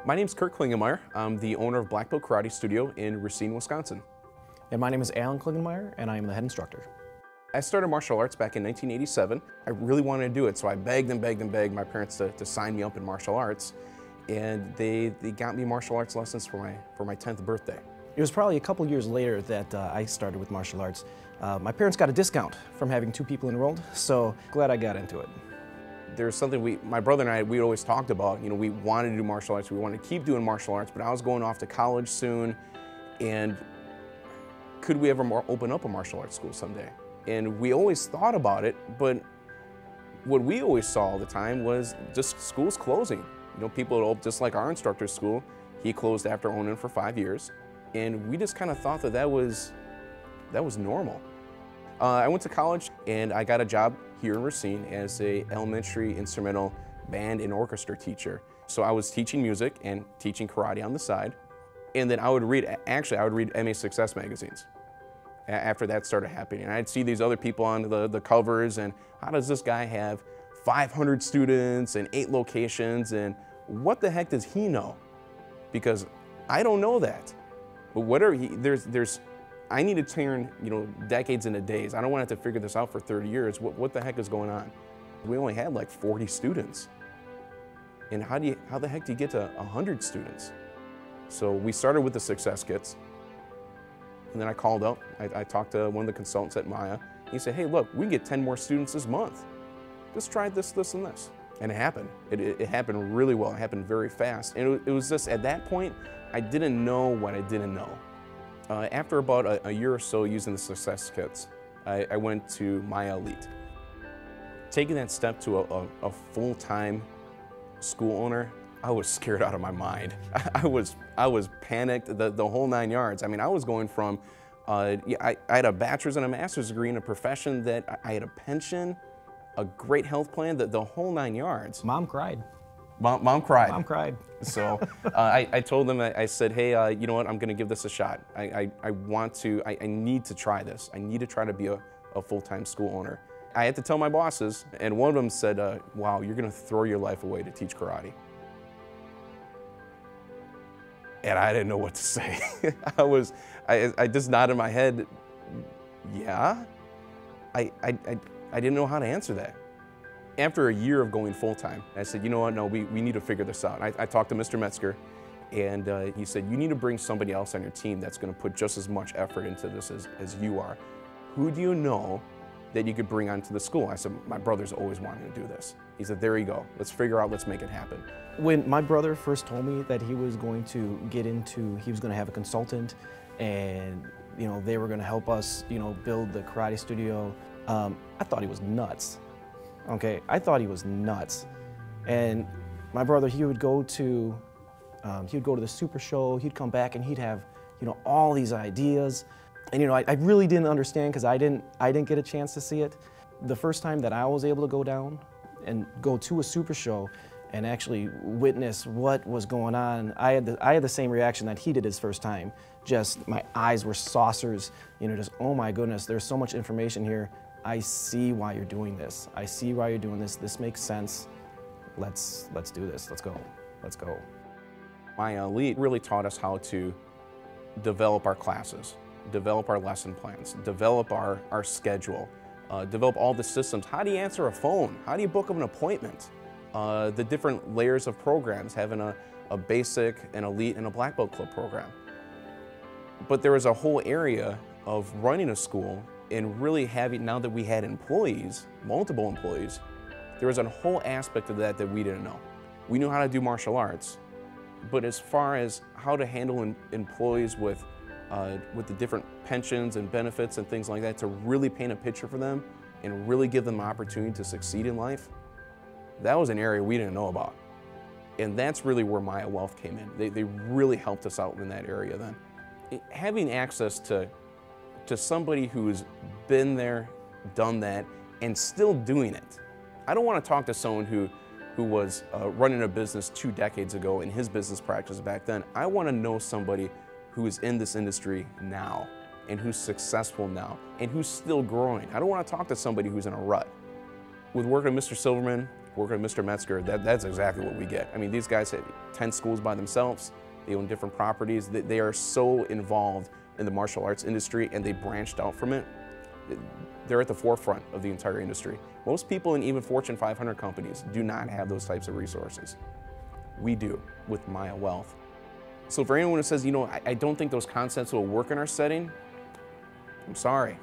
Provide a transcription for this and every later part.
My name is Klingenmeyer. I'm the owner of Black Belt Karate Studio in Racine, Wisconsin. And my name is Alan Klingenmeyer, and I am the head instructor. I started martial arts back in 1987. I really wanted to do it, so I begged and begged and begged my parents to sign me up in martial arts. And they got me martial arts lessons for my 10th birthday. It was probably a couple years later that I started with martial arts. My parents got a discount from having 2 people enrolled, so glad I got into it. There's something my brother and I, we always talked about. You know, we wanted to do martial arts, we wanted to keep doing martial arts, but I was going off to college soon, and could we ever open up a martial arts school someday? And we always thought about it, but what we always saw all the time was just schools closing. You know, people, just like our instructor's school, he closed after owning it for 5 years. And we just kind of thought that was normal. I went to college and I got a job here in Racine as a elementary instrumental band and orchestra teacher. So I was teaching music and teaching karate on the side. And then I would read MAIA Success magazines. After that started happening, and I'd see these other people on the covers, and how does this guy have 500 students and 8 locations, and what the heck does he know? Because I don't know that. But whatever I need to turn, you know, decades into days. I don't want to have to figure this out for 30 years. What the heck is going on? We only had like 40 students, and how the heck do you get to 100 students? So we started with the success kits. And then I called up, I talked to one of the consultants at MAIA. He said, hey, look, we can get 10 more students this month. Just try this, this, and this. And it happened. It happened really well. It happened very fast. And it was just, at that point, I didn't know what I didn't know. After about a year or so using the success kits, I went to MAIA Elite. Taking that step to a full-time school owner, I was scared out of my mind. I was panicked, the whole 9 yards. I mean, I was going from, I had a bachelor's and a master's degree in a profession that I had a pension, a great health plan, the whole 9 yards. Mom cried. Mom cried. Mom cried. So I told them, I said, hey, you know what, I'm gonna give this a shot. I need to try this. I need to try to be a full-time school owner. I had to tell my bosses, and one of them said, wow, you're gonna throw your life away to teach karate. And I didn't know what to say. I just nodded my head, yeah? I didn't know how to answer that. After a year of going full-time, I said, you know what, no, we need to figure this out. I talked to Mr. Metzger, and he said, you need to bring somebody else on your team that's gonna put just as much effort into this as you are. Who do you know that you could bring onto the school? I said, my brother's always wanting to do this. He said, there you go, let's figure out, let's make it happen. When my brother first told me that he was going to he was going to have a consultant, and you know, they were going to help us, you know, build the karate studio, I thought he was nuts. Okay, I thought he was nuts. And my brother, he would go to the super show, he'd come back and he'd have, you know, all these ideas. And you know, I really didn't understand because I didn't get a chance to see it. The first time that I was able to go down and go to a super show and actually witness what was going on, I had the same reaction that he did his first time. Just my eyes were saucers, you know, just, oh my goodness, there's so much information here. I see why you're doing this. I see why you're doing this. This makes sense. Let's do this. Let's go. Let's go. MAIA Elite really taught us how to develop our classes, develop our lesson plans, develop our schedule, develop all the systems. How do you answer a phone? How do you book an appointment? The different layers of programs, having a basic, an elite, and a black belt club program. But there was a whole area of running a school and really having, now that we had employees, multiple employees, there was a whole aspect of that we didn't know. We knew how to do martial arts, but as far as how to handle employees with the different pensions and benefits and things like that, to really paint a picture for them and really give them an opportunity to succeed in life, that was an area we didn't know about. And that's really where MAIA Wealth came in. They really helped us out in that area then. Having access to somebody who's been there, done that, and still doing it. I don't want to talk to someone who was running a business 2 decades ago in his business practice back then. I want to know somebody who is in this industry now and who's successful now and who's still growing. I don't want to talk to somebody who's in a rut. With working with Mr. Silverman, working with Mr. Metzger, that's exactly what we get. I mean, these guys have 10 schools by themselves. They own different properties. They are so involved in the martial arts industry, and they branched out from it. They're at the forefront of the entire industry. Most people in even Fortune 500 companies do not have those types of resources. We do with MAIA Wealth. So for anyone who says, you know, I don't think those concepts will work in our setting, I'm sorry,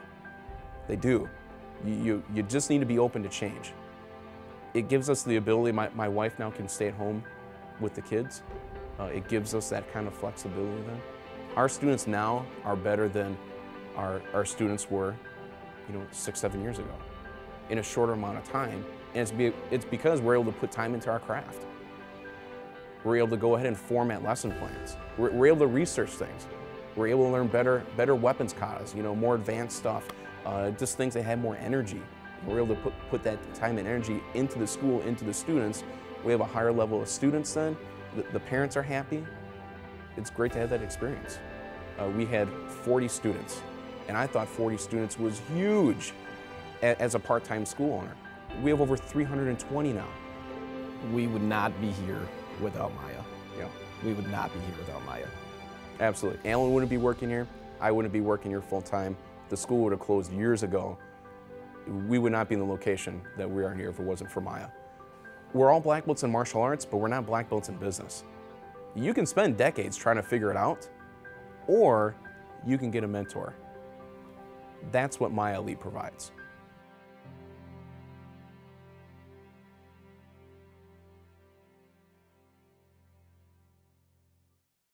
they do. You just need to be open to change. It gives us the ability, my wife now can stay at home with the kids. It gives us that kind of flexibility then. Our students now are better than our students were, you know, 6, 7 years ago in a shorter amount of time. And it's because we're able to put time into our craft. We're able to go ahead and format lesson plans. We're able to research things. We're able to learn better weapons katas, you know, more advanced stuff, just things that have more energy. We're able to put that time and energy into the school, into the students. We have a higher level of students then. The parents are happy. It's great to have that experience. We had 40 students, and I thought 40 students was huge as a part-time school owner. We have over 320 now. We would not be here without MAIA. Yeah. We would not be here without MAIA. Absolutely. Alan wouldn't be working here. I wouldn't be working here full-time. The school would have closed years ago. We would not be in the location that we are here if it wasn't for MAIA. We're all black belts in martial arts, but we're not black belts in business. You can spend decades trying to figure it out, or you can get a mentor. That's what MAIA Elite provides.